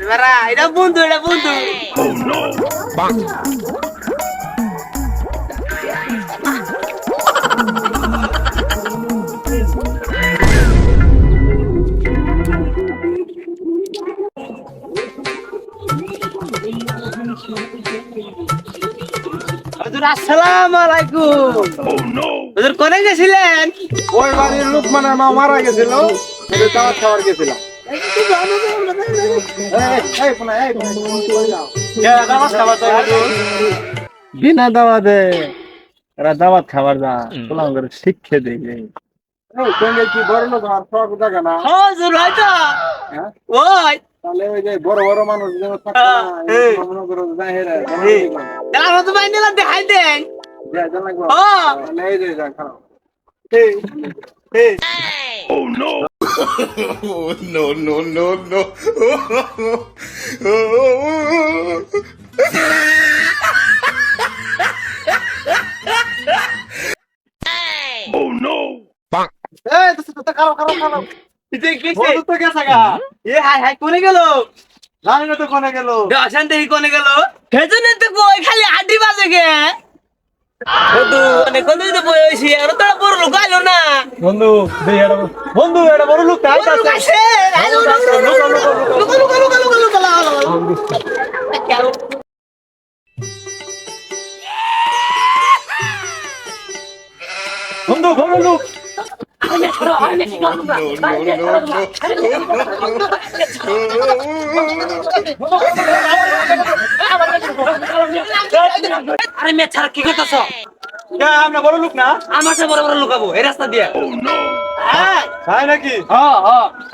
এবারা এটা বন্ধু এটা বন্ধু হুজুর আসসালামু আলাইকুম হুজুর কোনে গেছিলেন? ওই বাড়ির লোক মানে মারা গেছিল, এটা দাওয়াত খাবার গেছিলাম। বিনা দাওয়াতে এরা দাওয়াত খাবার যা তোলাম করে শিক্ষে দিই কি বড় লোক আর সব জায়গা না। হুজুর হয়তো হ্যাঁ? ওই তাহলে ওই যে বড় বড় মানুষ যেন থাকে না, এই। মনে করো জাহেরা, তাহলে তো বাইনে না দেখাই দেন যা লাগবো। ও তাহলে এই যে যা খাও। এই এই Oh, no, no, no, no. Oh, no. এই তো খাও খাও খাও। এটা কি বন্ধু তো গেছে গা। এ হাই হাই কোনে গেল জানি না তো কোনে গেল। দশান দেখি কোনে গেল হেজনে তো কই খালি আড্ডি বাজে গে বন্ধু অনেক কোন দিতে বইছি আর তো বড় লোক আইলো না বন্ধু দেই এটা বন্ধু এটা বড় লোক তাই বড় লোক আসে আইলো লুকা লুকা লুকা লুকা লুকা বন্ধু বড় লোক আরে মে ছাড়া কি করতেছ আমরা বড় লোক না। আমার সাথে বড় বড় লুকাবো এই রাস্তা দিয়ে হ্যাঁ তাই নাকি?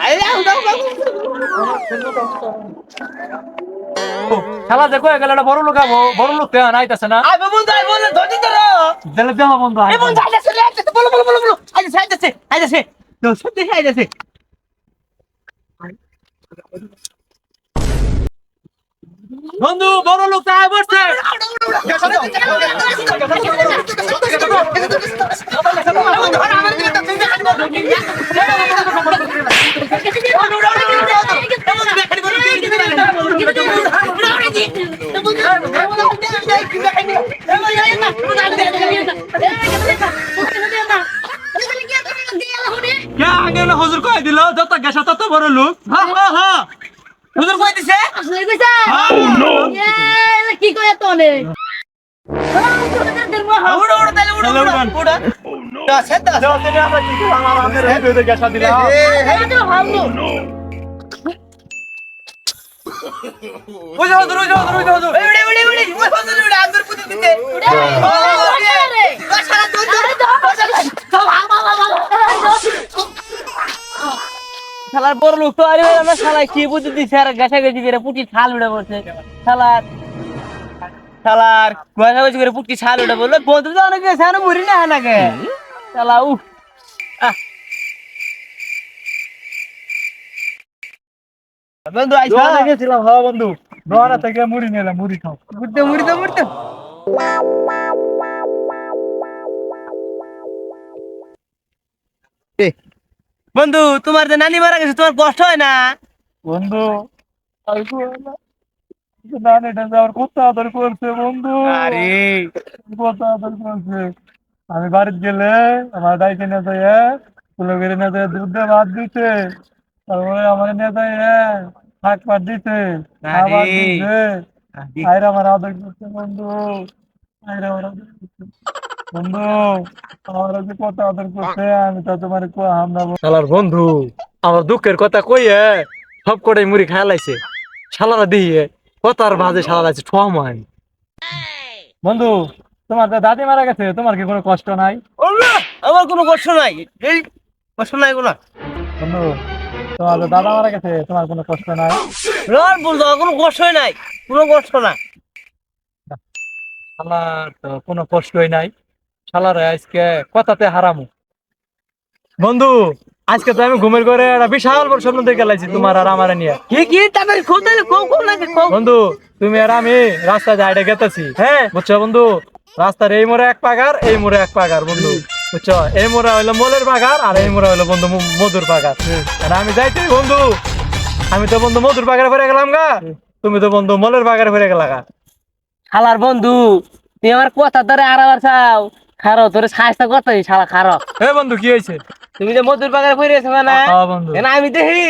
আরে উদাও খেলা দেখো এগুলো একটা বড় লোক আবো, বড় লোক তো আইতাছে না। আই বন্ধু আই বন্ধু ধরে ধরো দিলে দেওয়া বন্ধু এই বন্ধু আইতাছে আইতাছে বলো বলো বলো বলো আইতাছে আইতাছে আইতাছে তো সত্যি আইতাছে বন্ধু বড় লোক তাই বসছে। হুজুর কই দিল যত গেছে তত বড় লোক। হুজুর কই দিছে কি করে তোলে উড়ো উড়ো তাহলে উড়ো উড়ো উড়ো তো সেটা বুঝো হুজুর বুঝো হুজুর বুঝো হুজুর। উড়ে উড়ে উড়ে ওই হুজুর উড়ে আন্দর পুতি দিতে সারা দুধ শালার বড় লোক তো আরে না শালা কি বুঝি দিছে আর গাছা গেছি করে পুটি ছাল উড়ে পড়ছে শালার শালার গাছা গেছি করে পুটি ছাল উড়ে বললো বন্ধু তো অনেক গেছে আর মরি না নাকি শালা উফ বন্ধু আইছো দোয়া গেছিলাম। হ্যাঁ বন্ধু দোয়ারা থেকে মুড়ি নিলাম, মুড়ি খাও। মুড়তে মুড়তে মুড়তে বন্ধু তোমার যে নানি মারা গেছে তোমার কষ্ট হয় না বন্ধু নানিটা যাওয়ার কত আদর করছে বন্ধু, আরে কত আদর করছে। আমি বাড়িতে গেলে আমার দায়িত্ব নিয়ে যায় তুলে বেড়ে নিয়ে যায় দুধ দিয়ে ভাত দিতে, তারপরে আমার নিয়ে যায় শাক পাট দিতে, খাবার দিতে। আইরা আমার আদর করছে বন্ধু, আইরা আমার আদর করছে বন্ধু, আমার যে কত আদর করছে আমি তো তোমার শালার বন্ধু আমার দুঃখের কথা কইয়ে সব কটাই মুড়ি খাই লাইছে। শালারা দিয়ে কত আর বাজে শালা লাইছে ঠমান। বন্ধু তোমার তো দাদি মারা গেছে, তোমার কি কোনো কষ্ট নাই? আমার কোনো কষ্ট নাই এই কষ্ট নাই কোনো বন্ধু তোমার তো দাদা মারা গেছে, তোমার কোনো কষ্ট নাই? রন বলতো কোনো কষ্টই নাই কোনো কষ্ট না শালার তো কোনো কষ্টই নাই, শালার আজকে কথাতে হারামু। বন্ধু আজকে তো আমি ঘুমের ঘরে একটা বিশাল বড় স্বপ্ন দেখে লাইছি তোমার আর আমার নিয়ে। কি কি তাদের খোঁজে কোন লাগে কোন বন্ধু তুমি আর আমি রাস্তা যাইতে গেতেছি, হ্যাঁ বুঝছো বন্ধু? রাস্তার এই মোড়ে এক পাগার এই মোড়ে এক পাগার বন্ধু, বুঝছো? এই মোড়ে হইলো মোলের পাগার আর এই মোড়ে হইলো বন্ধু মধুর পাগার। আর আমি যাইতে বন্ধু আমি তো বন্ধু মধুর বাগানে ফিরে গেলাম গা, তুমি তো বন্ধু মলের বাগানে ফিরে গেলা গা। শালার বন্ধু তুই আমার কথা ধরে আড়াবার চাও, খারো তোরে সাহায্য করতে শালা খারো। এ বন্ধু কি হয়েছে? তুমি যে মধুর বাগানে ফিরে এসো না, হ্যাঁ বন্ধু। আমি দেখি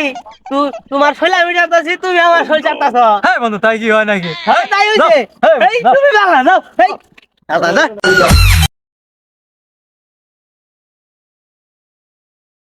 তোমার শৈল আমি চাপতাছি, তুমি আমার শৈল চাপতাছ। হ্যাঁ বন্ধু তাই কি হয় নাকি? তাই হইছে। যাও, এই যাও। তুমি বাংলা যাও, এই দাদা